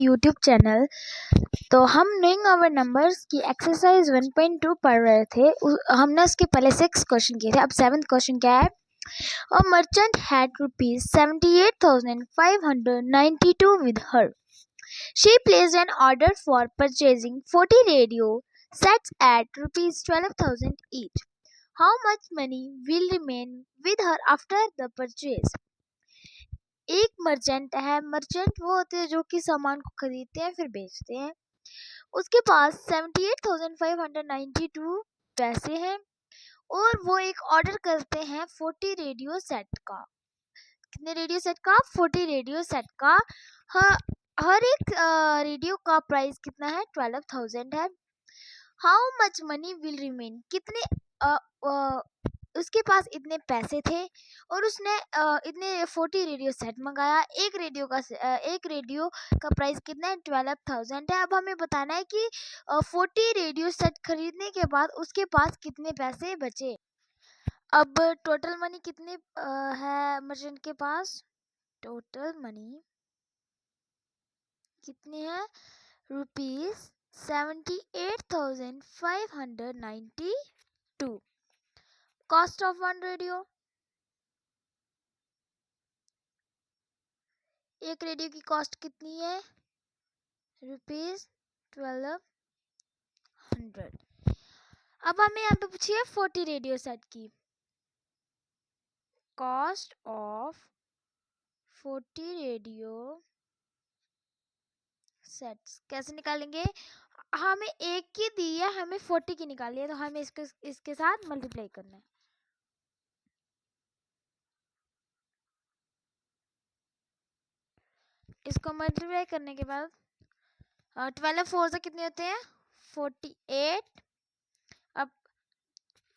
YouTube channel. तो हम knowing our numbers की एक्सरसाइज 1.2 पढ़ रहे थे। हमने उसके पहले 6 क्वेश्चन किए थे। अब 7th क्वेश्चन क्या है? A merchant had ₹78,592 with her. She placed an order for purchasing 40 radio sets at ₹12,000 each. How much money will remain with her after the purchase? एक मर्चेंट है। मर्चेंट वो होते हैं जो कि सामान को खरीदते हैं फिर बेचते हैं। उसके पास 78,592 पैसे हैं और वो एक ऑर्डर करते हैं 40 रेडियो सेट का। कितने रेडियो सेट का? 40 रेडियो सेट का। हर एक रेडियो का प्राइस कितना है? 12,000 है। How much money will remain? कितने उसके पास इतने पैसे थे और उसने इतने 40 रेडियो सेट मंगाया। एक रेडियो का प्राइस कितना है? 12,000 है। अब हमें बताना है कि 40 रेडियो सेट खरीदने के बाद उसके पास कितने पैसे बचे। अब टोटल मनी कितने है मर्चेंट के पास? टोटल मनी कितने है? ₹78,592। कॉस्ट ऑफ वन रेडियो, एक रेडियो की कॉस्ट कितनी है? ₹1200। अब हमें यहाँ पे पूछिए 40 रेडियो सेट की कॉस्ट ऑफ 40 रेडियो सेट्स कैसे निकालेंगे? हमें एक की दी है, हमें 40 की निकाली है, तो हमें इसके साथ मल्टीप्लाई करना है। इसको मल्टीप्लाई करने के बाद 12 4 से कितने होते हैं? 48। अब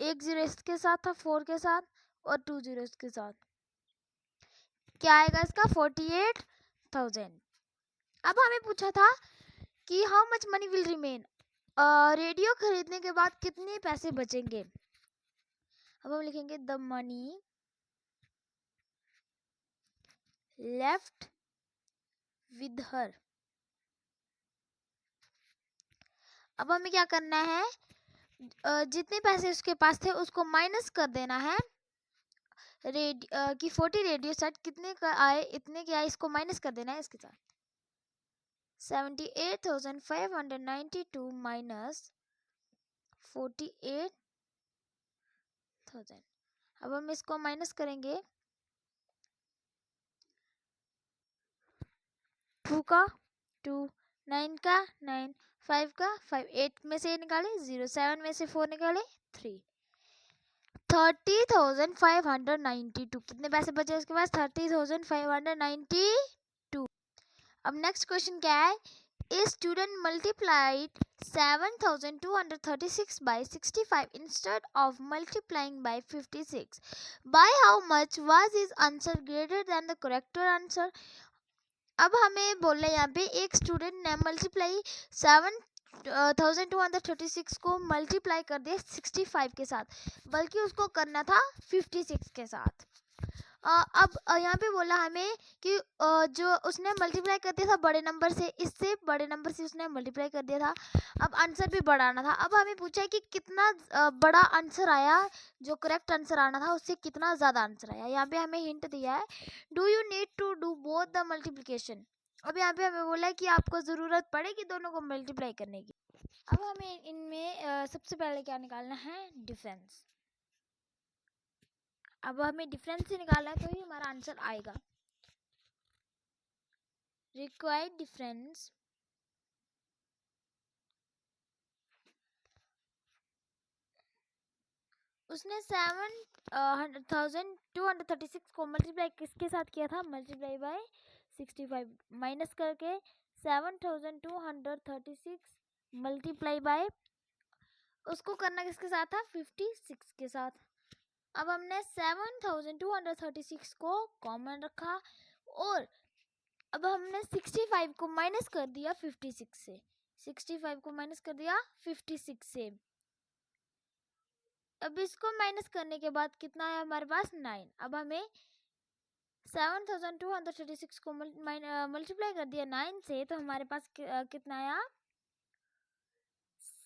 एक जीरो इसके साथ था, 4 के साथ, और 2 जीरो इसके साथ, क्या आएगा इसका? 48,000। अब हमें पूछा था कि how much money will remain, radio खरीदने के बाद कितने पैसे बचेंगे। अब हम लिखेंगे the money left with her. अब हमें क्या करना है? जितने पैसे उसके पास थे उसको माइनस कर देना है। कि 40 रेडियो सेट कितने का आए, इतने के आए, इसको माइनस कर देना है इसके साथ। 78,592 माइनस 48,000। अब हम इसको माइनस करेंगे। 2 का 2, 9 का 9, 5 का 5, 8 में से निकाले 0, 7 में से 4 निकाले 3। 30,592 कितने पैसे बचे उसके पास? 30,592। अब नेक्स्ट क्वेश्चन क्या है? A student multiplied 7,236 by 65 instead of multiplying by 56. By how much was his answer greater than the correct answer? अब हमें बोल रहे हैं यहाँ पे एक स्टूडेंट ने मल्टीप्लाई 7,236 को मल्टीप्लाई कर दिया 65 के साथ, बल्कि उसको करना था 56 के साथ। अब यहाँ पे बोला हमें कि जो उसने मल्टीप्लाई कर दिया था बड़े नंबर से, इससे बड़े नंबर से उसने मल्टीप्लाई कर दिया था। अब आंसर भी बड़ा आना था। अब हमें पूछा है कि कितना बड़ा आंसर आया, जो करेक्ट आंसर आना था उससे कितना ज़्यादा आंसर आया। यहाँ पे हमें हिंट दिया है, do you need to do both the multiplication. अब यहाँ पे हमें बोला है कि आपको ज़रूरत पड़ेगी दोनों को मल्टीप्लाई करने की। अब हमें इनमें सबसे पहले क्या निकालना है? डिफरेंस। अब हमें डिफरेंस से निकालना है तो ही हमारा आंसर आएगा। रिक्वायर्ड डिफरेंस उसने 7,236 को मल्टीप्लाई किसके साथ किया था? मल्टीप्लाई बाय 65, माइनस करके 7,236 मल्टीप्लाई बाय, उसको करना किसके साथ था? 56 के साथ। अब हमने 7,236 को कॉमन रखा और अब हमने 65 को माइनस कर दिया 56 से। 65 को माइनस कर दिया 56 से। अब इसको माइनस करने के बाद कितना है हमारे पास? 9। अब हमें 7236 को मल्टीप्लाई कर दिया 9 से, तो हमारे पास कितना आया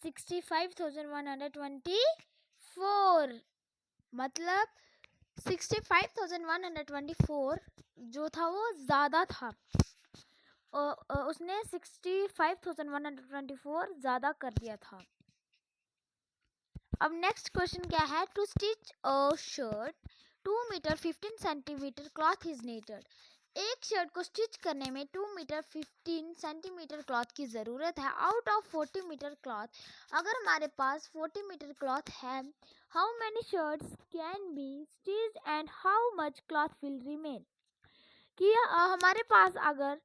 65,124। मतलब 65,124 जो था वो ज़्यादा था, उसने 65,124 ज़्यादा कर दिया था। अब नेक्स्ट क्वेश्चन क्या है, to stitch a shirt 2 metre 15 centimetre cloth is needed. एक शर्ट को स्टिच करने में 2 मीटर 15 सेंटीमीटर क्लॉथ की ज़रूरत है आउट ऑफ 40 मीटर क्लॉथ। अगर हमारे पास 40 मीटर क्लॉथ है, how many shirts can be stitched and how much cloth will remain. कि हमारे पास अगर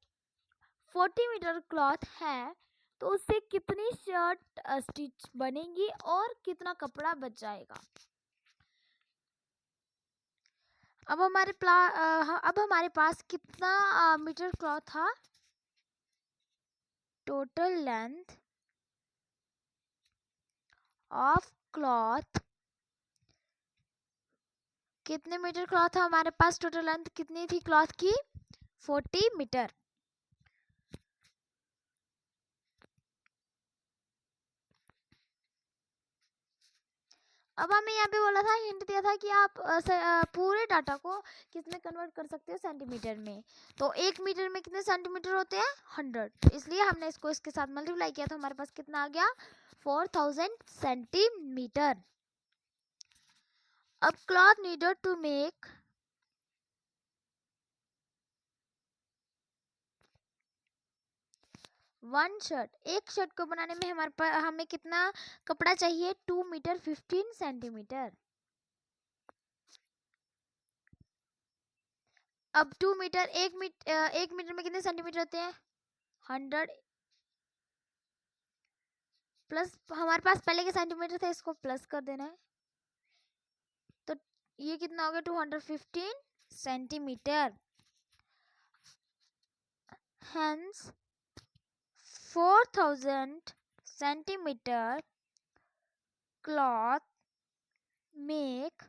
40 मीटर क्लॉथ है तो उससे कितनी शर्ट स्टिच बनेगी और कितना कपड़ा बच जाएगा। अब हमारे पास कितना मीटर क्लॉथ था, टोटल लेंथ ऑफ क्लॉथ, कितने मीटर क्लॉथ था हमारे पास, टोटल लेंथ कितनी थी क्लॉथ की 40 मीटर। अब हमें यहाँ पे बोला था, हिंट दिया था कि आप पूरे डाटा को किस में कन्वर्ट कर सकते हो, सेंटीमीटर में। तो 1 मीटर में कितने सेंटीमीटर होते हैं 100, इसलिए हमने इसको इसके साथ मल्टीप्लाई किया तो हमारे पास कितना आ गया 4000 सेंटीमीटर। अब cloth needed to make one shirt, एक शर्ट को बनाने में हमें कितना कपड़ा चाहिए 2 मीटर 15 सेंटीमीटर। अब 2 मीटर, एक मीटर में कितने सेंटीमीटर होते हैं 100 प्लस हमारे पास पहले के सेंटीमीटर थे, इसको प्लस कर देना है, तो ये कितना हो गया 215 centimetre. Hence 4000 centimetre cloth make.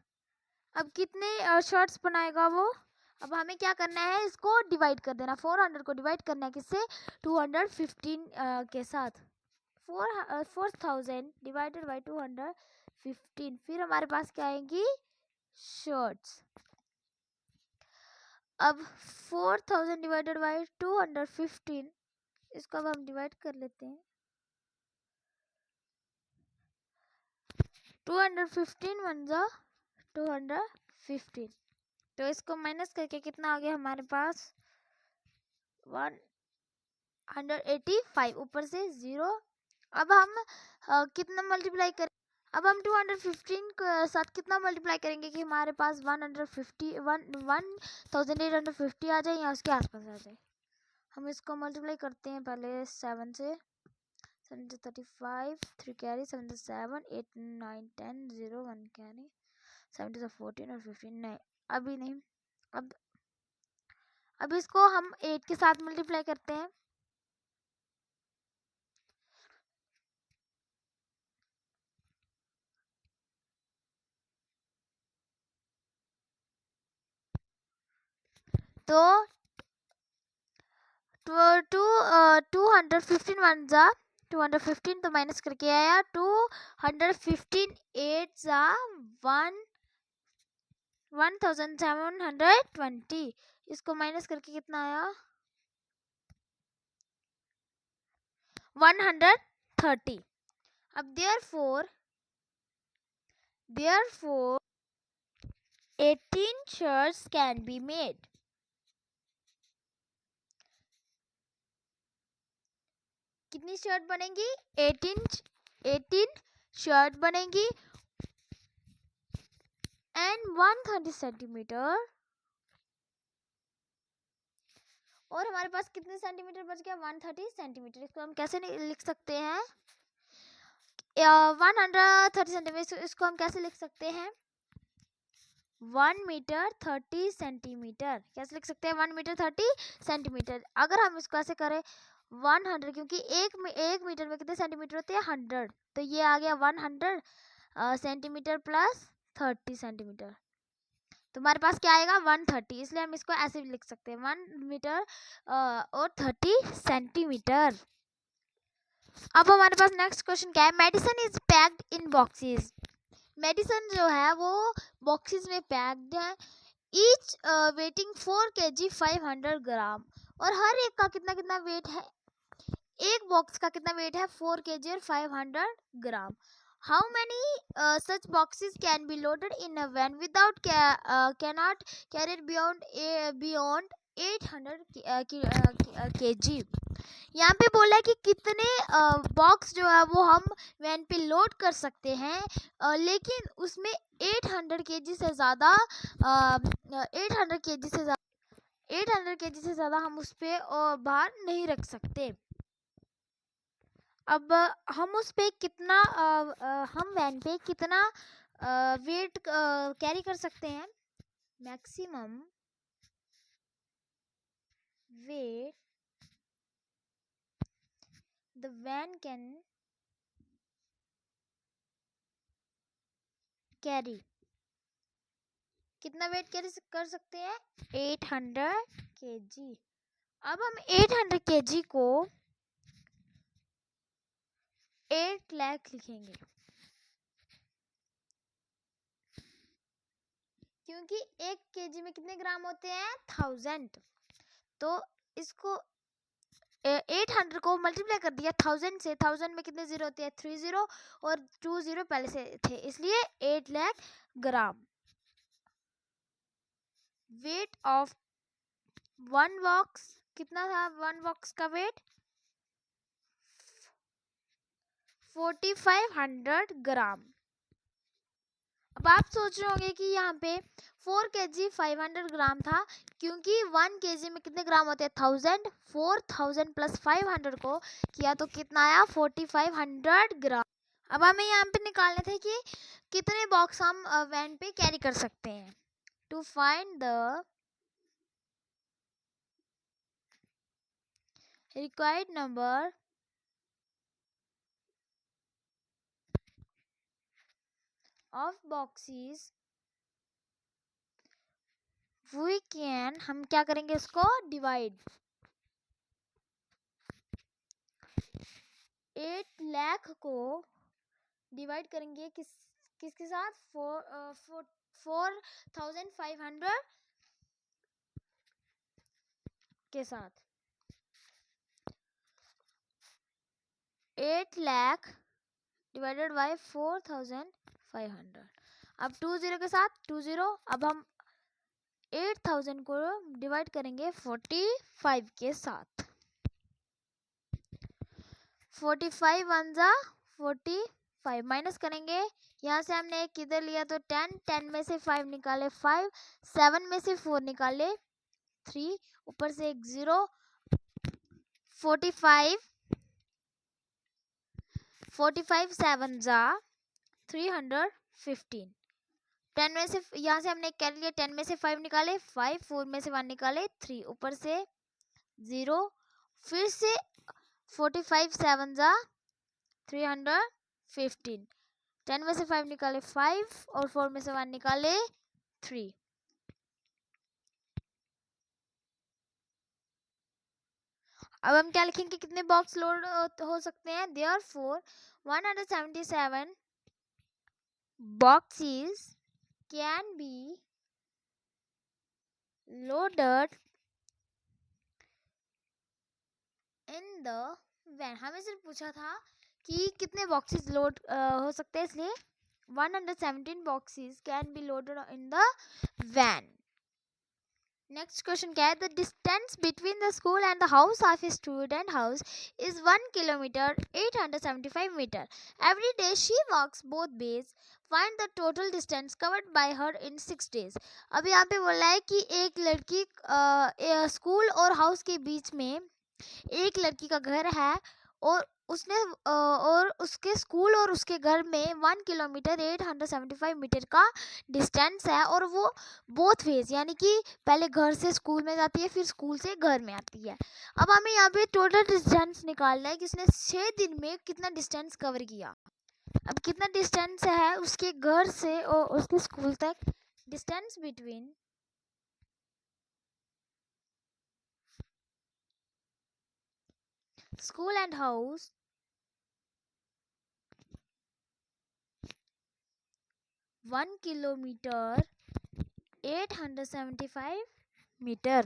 अब कितने शर्ट्स बनाएगा वो, अब हमें क्या करना है, इसको डिवाइड कर देना, 400 को डिवाइड करना है किससे 215 के साथ, 4000 डिवाइडेड बाई 215, फिर हमारे पास क्या आएंगी शर्ट्स। अब 4000 डिवाइडेड बाई 215, इसको अब हम डिवाइड कर लेते हैं, 215 वन जा 215, तो इसको माइनस करके कितना आ गया हमारे पास 185, ऊपर से 0। अब हम कितना मल्टीप्लाई करें, अब हम 215 के साथ कितना मल्टीप्लाई करेंगे कि हमारे पास 1850 आ जाए या उसके आसपास आ जाए। हम इसको मल्टीप्लाई करते हैं पहले 7 से, 7 से 35, 3 कैरी, 7 से 7, 8 9 10 0 1 कैरी, 7 से 14 और 15 नहीं, अभी नहीं। अब इसको हम 8 के साथ मल्टीप्लाई करते हैं, तो 215 वन जा 215, तो माइनस करके आया 215, 8 जा 1720, इसको माइनस करके कितना आया 130। अब therefore 18 shirts can be made। कितनी शर्ट बनेंगी 18 शर्ट बनेंगी एंड 130 सेंटीमीटर, और हमारे पास कितने सेंटीमीटर बच गया 130 सेंटीमीटर। इसको हम कैसे लिख सकते हैं 130 सेंटीमीटर, इसको हम कैसे लिख सकते हैं 1 मीटर 30 सेंटीमीटर, कैसे लिख सकते हैं 1 मीटर 30 सेंटीमीटर। अगर हम इसको ऐसे करें 100, क्योंकि एक मीटर में कितने सेंटीमीटर होते हैं 100, तो ये आ गया 100 सेंटीमीटर प्लस 30 सेंटीमीटर, तो हमारे पास क्या आएगा 130, इसलिए हम इसको ऐसे भी लिख सकते हैं 1 मीटर और 30 सेंटीमीटर। अब हमारे पास नेक्स्ट क्वेश्चन क्या है, medicine is packed in boxes. Medicine जो है वो बॉक्सेस में पैक्ड है, ईच वेटिंग 4 kg 500 ग्राम, और हर एक का कितना कितना वेट है, एक बॉक्स का कितना वेट है 4 kg और 500 gram. How many such boxes can be loaded in a van without cannot carried beyond 800 kg। यहाँ पे बोला है कि कितने बॉक्स जो है वो हम वैन पे लोड कर सकते हैं, लेकिन उसमें 800 kg से ज़्यादा 800 kg से ज़्यादा 800 kg से ज़्यादा हम उस पे बाहर नहीं रख सकते। अब हम उस पे कितना हम वैन पे कितना वेट कैरी कर सकते हैं, maximum weight the van can carry, कितना वेट कैरी कर सकते हैं 800 kg। अब हम 800 kg को 8 लाख लिखेंगे, क्योंकि 1 kg में कितने ग्राम होते हैं 1000, तो इसको 800 को मल्टीप्लाई कर दिया 1000 से, 1000 में कितने जीरो होते हैं 30 और 20 पहले से थे, इसलिए 8 लाख ग्राम। वेट ऑफ वन बॉक्स कितना था, वन बॉक्स का वेट 4500 ग्राम। अब आप सोच रहे होंगे कि यहाँ पे 4 kg 500 ग्राम था, क्योंकि 1 kg में कितने ग्राम होते हैं 1000, 4000 प्लस 500 को किया तो कितना आया 4500 ग्राम। अब हमें यहाँ पे निकालने थे कि कितने बॉक्स हम वैन पे कैरी कर सकते हैं। To find the required number of boxes, we can, हम क्या करेंगे इसको डिवाइड 8 लाख को डिवाइड करेंगे किसके साथ 4500 के साथ। 8 लाख डिवाइडेड बाय 4500, अब 20 के साथ 20, अब हम 8000 को डिवाइड करेंगे 45 के साथ। 45 वन जा 45, माइनस करेंगे, यहाँ से हमने एक किधर लिया तो 10, 10 में से 5 निकाले 5, 7 में से 4 निकाले 3, ऊपर से एक 0, 45 7 जा 315, 10 में से यहाँ से हमने कर लिया 10 में से 5 निकाले 5, 4 में से 1 निकाले 3, ऊपर से 0, फिर से 45 7 जा 315, 10 में से 5 निकाले 5 और 4 में से 1 निकाले 3। अब हम क्या लिखेंगे कितने बॉक्स लोड हो सकते हैं, therefore 177 boxes can be loaded in the van। हमें सिर्फ पूछा था कि कितने बॉक्सेस लोड हो सकते हैं, इसलिए 117 boxes can be loaded in the van। Next question क्या है, the distance between the school and the house of a student house is 1 kilometre 875 metre. Every day she walks both ways, find the total distance covered by her in 6 days। अब यहाँ पे बोला है कि एक लड़की स्कूल और house के बीच में एक लड़की का घर है, और उसने और उसके स्कूल और उसके घर में 1 किलोमीटर 875 मीटर का डिस्टेंस है, और वो बोथ वेज यानी कि पहले घर से स्कूल में जाती है फिर स्कूल से घर में आती है। अब हमें यहाँ पे टोटल डिस्टेंस निकालना है कि उसने 6 दिन में कितना डिस्टेंस कवर किया। अब कितना डिस्टेंस है उसके घर से और उसके स्कूल तक, distance between school and house 1 kilometer 875 meter.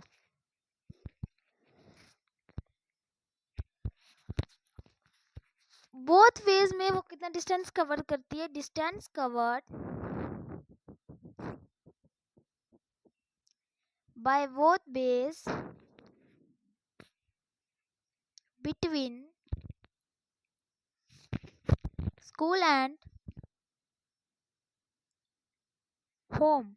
Both ways में वो कितना डिस्टेंस कवर करती है? Distance covered by both ways between school and home.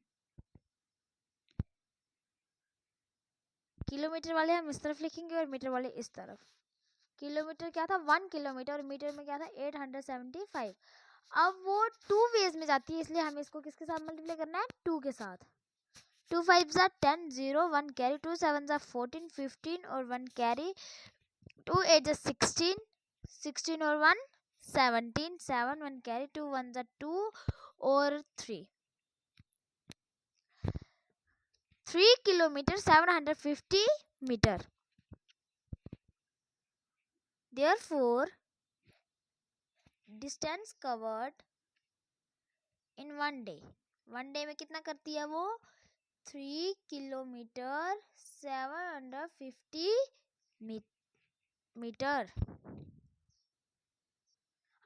Kilometre वाले हम इस तरफ लिखेंगे और मीटर वाले इस तरफ. किलोमीटर क्या था? 1 किलोमीटर. और मीटर में क्या था? 875. अब वो 2 वेज में जाती है, इसलिए हमें इसको किसके साथ मल्टीप्लाई करना है? 2 के साथ. 2 5 10, 0 1 कैरी, 2 7 14 15 और 1 कैरी, 2 8 16 16 और 1 17 7 1 कैरी, 2 1 2 और 3 kilometre 750 metre. Therefore, distance covered in 1 day. 1 day में कितना करती है वो? 3 किलोमीटर 750 मीटर.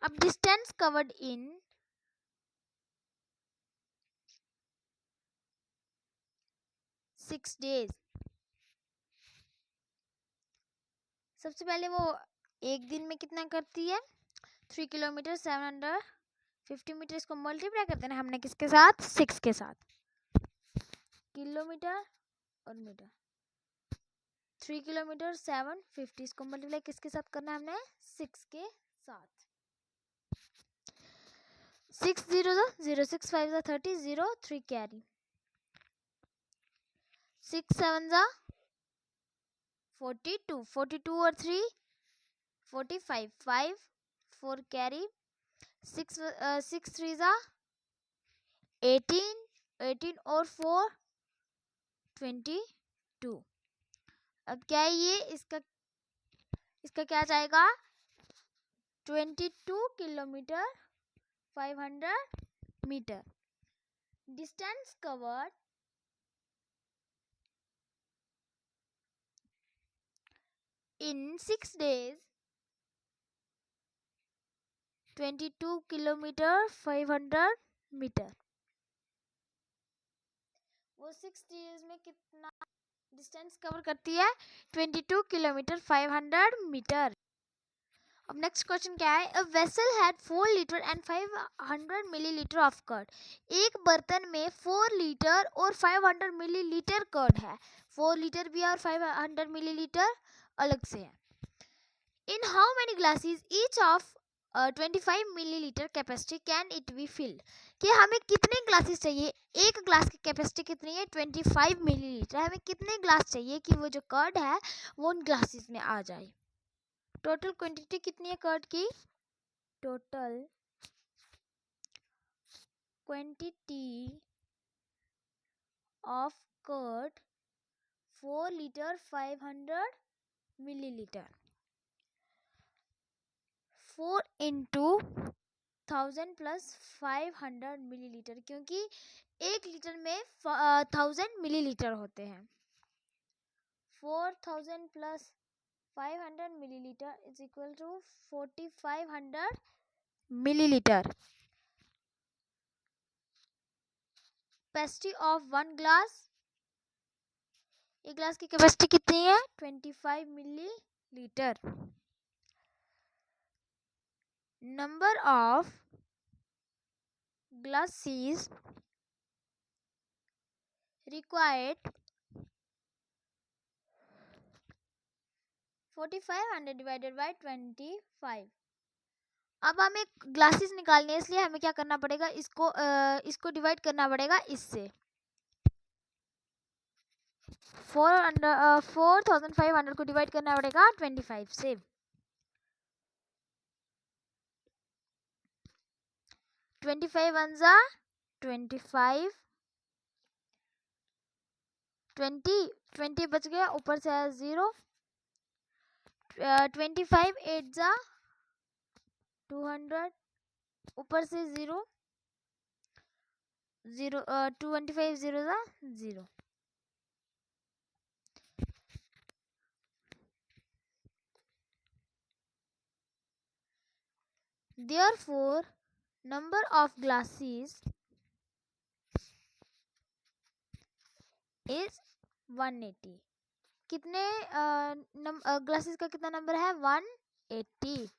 अब distance covered in 6 days. सबसे पहले वो एक दिन में कितना करती है? 3 किलोमीटर 750 मीटर. इसको मल्टीप्लाई करते हैं हमने किसके साथ? 6 के साथ. किलोमीटर और मीटर. 3 किलोमीटर 750, इसको मल्टीप्लाई किसके साथ करना है हमने? 6 के साथ. 6 0 0 6 5 30 0 3 कैरी, 6 7 42 42 और 3 45 5 4 कैरी, 6 3 18 18 और 4 22. अब क्या है ये? इसका क्या जाएगा? 22 kilometre 500 metre. Distance covered in 6 days 22 kilometre 500 metre. वो 6 डेज में कितना डिस्टेंस कवर करती है? 22 किलोमीटर 500 मीटर. अब नेक्स्ट क्वेश्चन क्या है? A vessel had 4 litre and 500 millilitre of curd. एक बर्तन में 4 लीटर और 500 मिलीलीटर कर्ड है. 4 लीटर भी है और 500 मिलीलीटर अलग से है. In how many glasses each of 25 millilitre capacity can it be filled? कि हमें कितने ग्लासेस चाहिए? एक ग्लास की कैपेसिटी कितनी है? 25 मिलीलीटर. हमें कितने ग्लास चाहिए कि वो जो कर्ड है वो उन ग्लासेस में आ जाए? टोटल क्वांटिटी कितनी है कर्ड की? Total quantity of curd 4 litre 500 millilitre. 4 into 1000 plus 500 millilitre, क्योंकि 1 लीटर में 1000 मिलीलीटर होते हैं. 4000 plus 500 millilitre is equal to 4500 millilitre. Capacity of 1 glass, एक ग्लास की कैपेसिटी कितनी है? 25 millilitre. Number of glasses required 4500 divided by 25. अब हमें ग्लासेस निकालने हैं, इसलिए हमें क्या करना पड़ेगा? इसको डिवाइड करना पड़ेगा इससे. 4500 को डिवाइड करना पड़ेगा 25 से. 25 1 25 20 बच गया, ऊपर से आया 0, 25 8 जा 200, ऊपर से 0 0, 25 0 जा 0। Therefore, number of glasses is 180। कितने ग्लासेस का कितना नंबर है? 180।